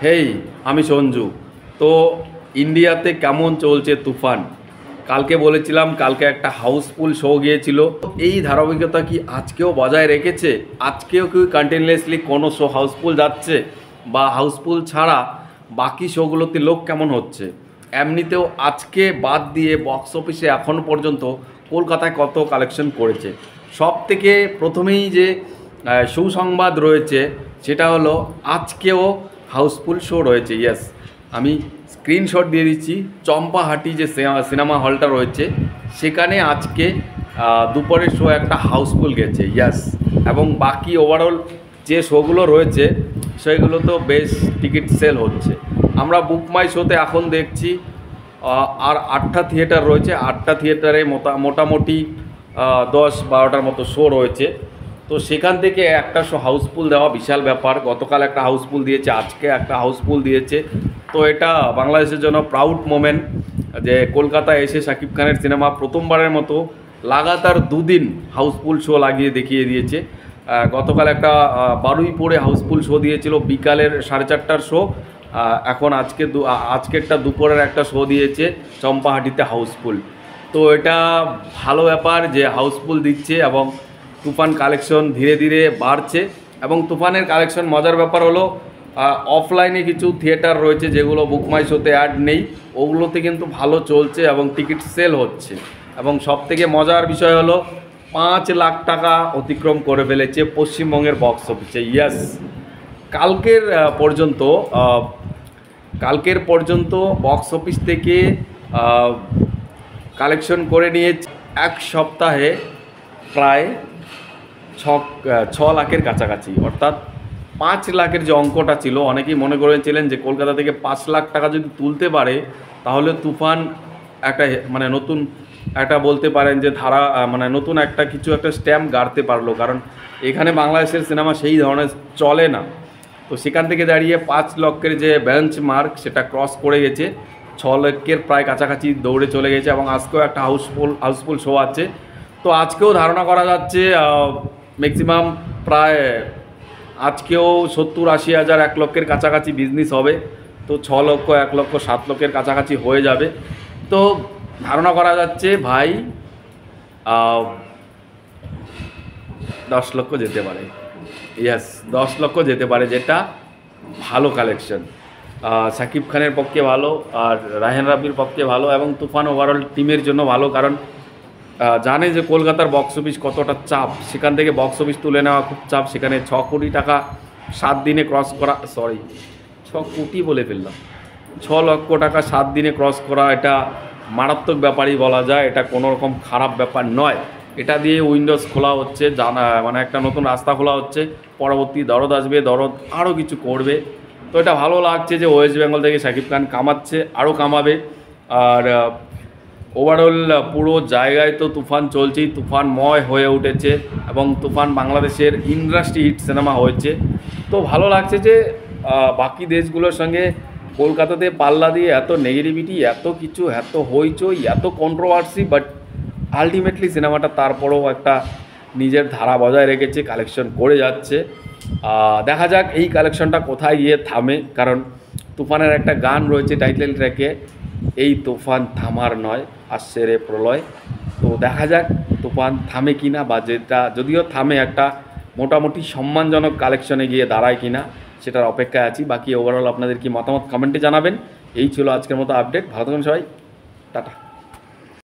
হেই, আমি সঞ্জু। তো ইন্ডিয়াতে কেমন চলছে তুফান? কালকে বলেছিলাম কালকে একটা হাউসফুল শো গিয়েছিল। এই ধারাবাহিকতা কি আজকেও বজায় রেখেছে? আজকেও কি কন্টিনিউয়াসলি কোনো শো হাউসফুল যাচ্ছে, বা হাউসফুল ছাড়া বাকি শোগুলোতে লোক কেমন হচ্ছে? এমনিতেও আজকে বাদ দিয়ে বক্স অফিসে এখন পর্যন্ত কলকাতায় কত কালেকশন করেছে? সব থেকে প্রথমেই যে সুসংবাদ রয়েছে সেটা হলো আজকেও হাউসফুল শো রয়েছে। ইয়েস, আমি স্ক্রিনশট দিয়ে দিচ্ছি। চম্পাহাটি যে সিনেমা হলটা রয়েছে সেখানে আজকে দুপুরের শো একটা হাউসফুল গেছে। ইয়েস, এবং বাকি ওভারঅল যে শোগুলো রয়েছে সেগুলো তো বেশ টিকিট সেল হচ্ছে। আমরা বুক মাই শোতে এখন দেখছি আর 8টা থিয়েটার রয়েছে। 8টা থিয়েটারে মোটামুটি 10-12টার মতো শো রয়েছে। তো সেখান থেকে একটা শো হাউসফুল দেওয়া বিশাল ব্যাপার। গতকাল একটা হাউসফুল দিয়েছে, আজকে একটা হাউসফুল দিয়েছে। তো এটা বাংলাদেশের জন্য প্রাউড মোমেন্ট যে কলকাতায় এসে শাকিব খানের সিনেমা প্রথমবারের মতো লাগাতার দুদিন হাউসফুল শো লাগিয়ে দেখিয়ে দিয়েছে। গতকাল একটা বারুইপুরে হাউসফুল শো দিয়েছিল বিকালের 4:30টার শো। এখন আজকেরটা দুপুরের একটা শো দিয়েছে চম্পাহাটিতে হাউসফুল। তো এটা ভালো ব্যাপার যে হাউসফুল দিচ্ছে এবং তুফান কালেকশন ধীরে ধীরে বাড়ছে। এবং তুফানের কালেকশন মজার ব্যাপার হলো অফলাইনে কিছু থিয়েটার রয়েছে যেগুলো বুক মাই শোতে অ্যাড নেই, ওগুলোতে কিন্তু ভালো চলছে এবং টিকিট সেল হচ্ছে। এবং সবথেকে মজার বিষয় হলো 5 লাখ টাকা অতিক্রম করে ফেলেছে পশ্চিমবঙ্গের বক্স অফিসে। ইয়াস, কালকের পর্যন্ত বক্স অফিস থেকে কালেকশন করে নিয়েছে এক সপ্তাহে প্রায় 6 লাখের কাছাকাছি। অর্থাৎ 5 লাখের যে অঙ্কটা ছিল, অনেকেই মনে করেছিলেন যে কলকাতা থেকে 5 লাখ টাকা যদি তুলতে পারে তাহলে তুফান একটা নতুন একটা বলতে পারেন যে নতুন একটা কিছু একটা স্ট্যাম্প গাড়তে পারলো। কারণ এখানে বাংলাদেশের সিনেমা সেই ধরনের চলে না। তো সেখান থেকে দাঁড়িয়ে 5 লক্ষের যে বেঞ্চ মার্ক সেটা ক্রস করে গেছে, 6 লক্ষের প্রায় কাছাকাছি দৌড়ে চলে গেছে। এবং আজকেও একটা হাউসফুল শো আছে। তো আজকেও ধারণা করা যাচ্ছে ম্যাক্সিমাম প্রায় আজকেও 70-80 হাজার 1 লক্ষের কাছাকাছি বিজনেস হবে। তো 6 লক্ষ 1 লক্ষ 7 লক্ষের কাছাকাছি হয়ে যাবে। তো ধারণা করা যাচ্ছে ভাই 10 লক্ষ যেতে পারে। ইয়েস, 10 লক্ষ যেতে পারে, যেটা ভালো কালেকশন। শাকিব খানের পক্ষে ভালো, আর রায়হান রাফির পক্ষে ভালো, এবং তুফান ওভারঅল টিমের জন্য ভালো। কারণ জানে যে কলকাতার বক্স অফিস কতটা চাপ, সেখান থেকে বক্স অফিস তুলে নেওয়া খুব চাপ। সেখানে 6 কোটি টাকা 7 দিনে ক্রস করা, 6 কোটি বলে ফেললাম, 6 লক্ষ টাকা 7 দিনে ক্রস করা, এটা মারাত্মক ব্যাপারই বলা যায়। এটা কোনো রকম খারাপ ব্যাপার নয়। এটা দিয়ে উইন্ডোজ খোলা হচ্ছে, একটা নতুন রাস্তা খোলা হচ্ছে। পরবর্তী দরদ আসবে, দরদ আরও কিছু করবে। তো এটা ভালো লাগছে যে ওয়েস্ট বেঙ্গল থেকে শাকিব খান কামাচ্ছে, আরও কামাবে। আর ওভারঅল পুরো জায়গায় তো তুফান চলছেই, তুফানময় হয়ে উঠেছে এবং তুফান বাংলাদেশের ইন্ডাস্ট্রি হিট সিনেমা হয়েছে। তো ভালো লাগছে যে বাকি দেশগুলোর সঙ্গে কলকাতাতে পাল্লা দিয়ে এত নেগেটিভিটি, এত কিছু, এত হইচই, এত কন্ট্রোভার্সি, বাট আলটিমেটলি সিনেমাটা তারপরেও একটা নিজের ধারা বজায় রেখেছে, কালেকশন করে যাচ্ছে। দেখা যাক এই কালেকশনটা কোথায় গিয়ে থামে। কারণ তুফানের একটা গান রয়েছে টাইটেল ট্র্যাকে, এই তুফান থামার নয়, আসছে রে প্রলয়। তো দেখা যাক তুফান থামে কিনা, বা যেটা যদিও থামে একটা মোটামুটি সম্মানজনক কালেকশনে গিয়ে দাঁড়ায় কিনা, সেটার অপেক্ষায় আছি। বাকি ওভারঅল আপনাদের কি মতামত কমেন্টে জানাবেন। এই ছিল আজকের মতো আপডেট। ভালো থাকুন সবাই, টাটা।